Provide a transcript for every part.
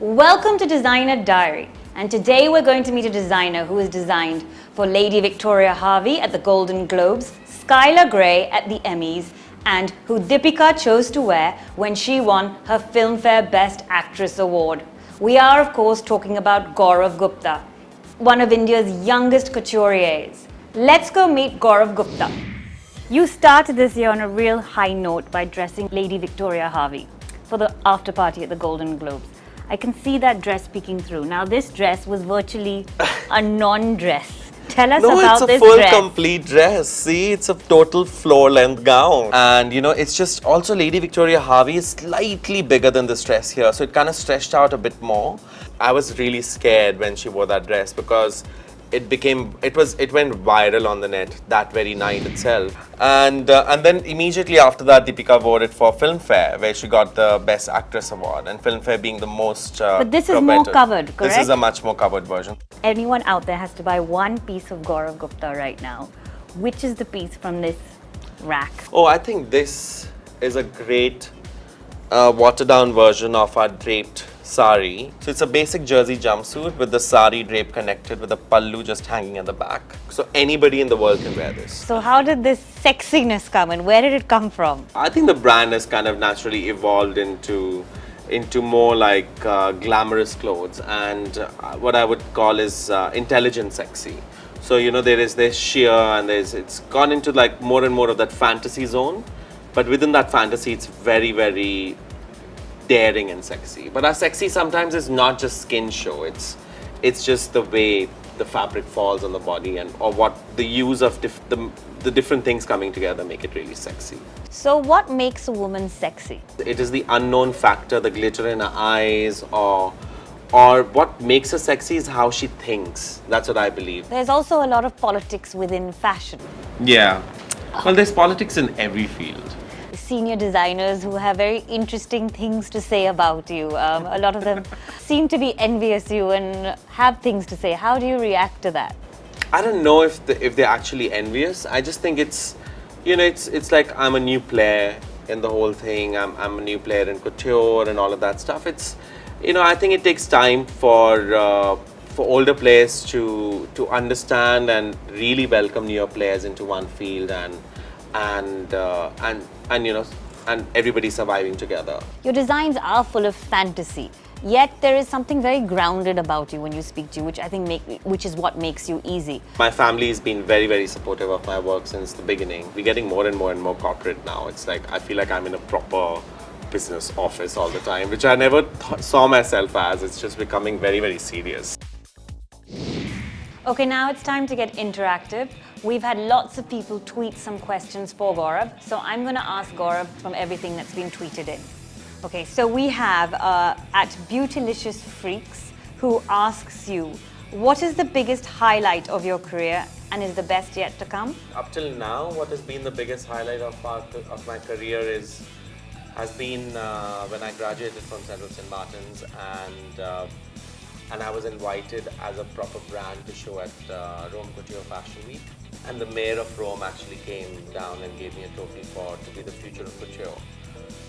Welcome to Designer Diary, and today we're going to meet a designer who is designed for Lady Victoria Harvey at the Golden Globes, Skylar Grey at the Emmys, and who Deepika chose to wear when she won her Filmfare Best Actress Award. We are, of course, talking about Gaurav Gupta, one of India's youngest couturiers. Let's go meet Gaurav Gupta. You started this year on a real high note by dressing Lady Victoria Harvey for the after party at the Golden Globes. I can see that dress peeking through. Now, this dress was virtually a non-dress. Tell us about this dress. No, it's a full complete dress. See, it's a total floor-length gown. And, it's just also Lady Victoria Harvey is slightly bigger than this dress here. So it kind of stretched out a bit more. I was really scared when she wore that dress because it went viral on the net that very night itself. And then immediately after that, Deepika wore it for Filmfare, where she got the Best Actress Award, and Filmfare being the most But this is more covered, correct? This is a much more covered version. Anyone out there has to buy one piece of Gaurav Gupta right now. Which is the piece from this rack? Oh, I think this is a great watered-down version of our draped sari. So it's a basic jersey jumpsuit with the sari drape connected with the pallu just hanging at the back. So anybody in the world can wear this. So how did this sexiness come and where did it come from? I think the brand has kind of naturally evolved into more like glamorous clothes and what I would call is intelligent sexy. So there is this sheer and it's gone into like more and more of that fantasy zone. But within that fantasy, it's very, very daring and sexy. But our sexy sometimes is not just skin show. It's just the way the fabric falls on the body or what the use of the different things coming together make it really sexy. So what makes a woman sexy? It is the unknown factor, the glitter in her eyes, or what makes her sexy is how she thinks. That's what I believe. There's also a lot of politics within fashion. Yeah. Well, there's politics in every field. Senior designers who have very interesting things to say about you. A lot of them seem to be envious you and have things to say. How do you react to that? I don't know if they're actually envious. I just think it's like I'm a new player in the whole thing. I'm a new player in couture and all of that stuff. I think it takes time for older players to understand and really welcome newer players into one field and everybody surviving together. Your designs are full of fantasy, yet there is something very grounded about you when you speak to you, which I think which is what makes you easy. My family has been very, very supportive of my work since the beginning. We're getting more and more corporate now. It's like I feel like I'm in a proper business office all the time, which I never saw myself as. It's just becoming very, very serious. Okay, now it's time to get interactive. We've had lots of people tweet some questions for Gaurav, so I'm going to ask Gaurav from everything that's been tweeted in. Okay, so we have at Beautylicious Freaks, who asks you, what is the biggest highlight of your career and is the best yet to come? Up till now, what has been the biggest highlight of my career has been when I graduated from Central St. Martin's and I was invited as a proper brand to show at Rome Couture Fashion Week. And the mayor of Rome actually came down and gave me a trophy to be the future of couture.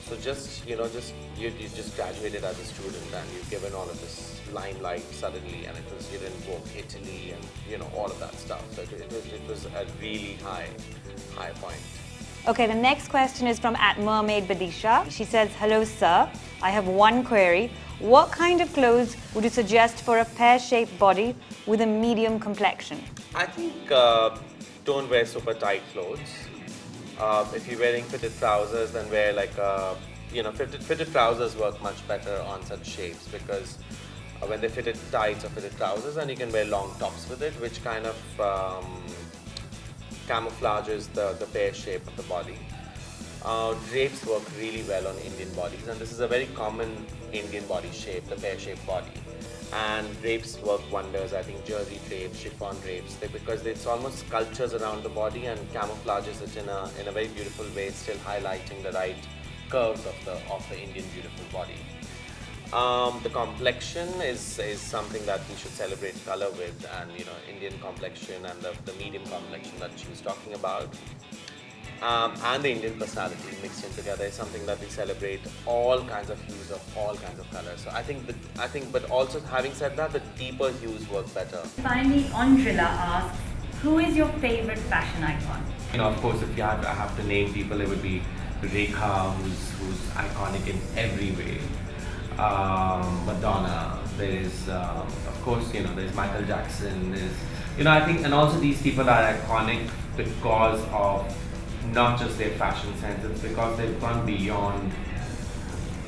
So you just graduated as a student and you've given all of this limelight suddenly, and you're in Vogue Italy and all of that stuff. So it was a really high point. Okay, the next question is from @mermaidbadisha. She says, hello sir, I have one query. What kind of clothes would you suggest for a pear-shaped body with a medium complexion? I think don't wear super tight clothes. If you're wearing fitted trousers, then wear like fitted trousers work much better on such shapes because when they're fitted tights or fitted trousers, and you can wear long tops with it, which kind of camouflages the pear shape of the body. Drapes work really well on Indian bodies, and this is a very common Indian body shape, the pear-shaped body. And drapes work wonders. I think jersey drapes, chiffon drapes, because it's almost sculptures around the body and camouflages it in a very beautiful way, still highlighting the right curves of the Indian beautiful body. The complexion is something that we should celebrate color with, and Indian complexion and the medium complexion that she was talking about. and the Indian personality mixed in together is something that we celebrate all kinds of hues of all kinds of colors. So I think, but also having said that, the deeper hues work better. Finally, Andrilla asks, who is your favorite fashion icon? You know, of course, if I have to name people, it would be Rekha, who's iconic in every way. Madonna. There's, of course, you know, there's Michael Jackson. There's, you know, I think, and also these people are iconic because of not just their fashion sense, it's because they've gone beyond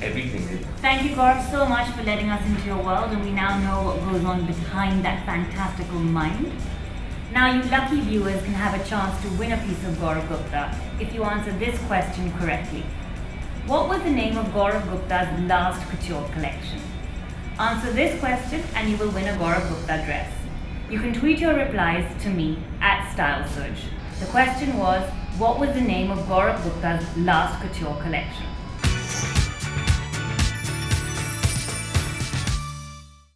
everything. Thank you, Gaurav, so much for letting us into your world, and we now know what goes on behind that fantastical mind. Now, you lucky viewers can have a chance to win a piece of Gaurav Gupta if you answer this question correctly. What was the name of Gaurav Gupta's last couture collection? Answer this question and you will win a Gaurav Gupta dress. You can tweet your replies to me at StyleSurge. The question was, what was the name of Gaurav Gupta's last couture collection?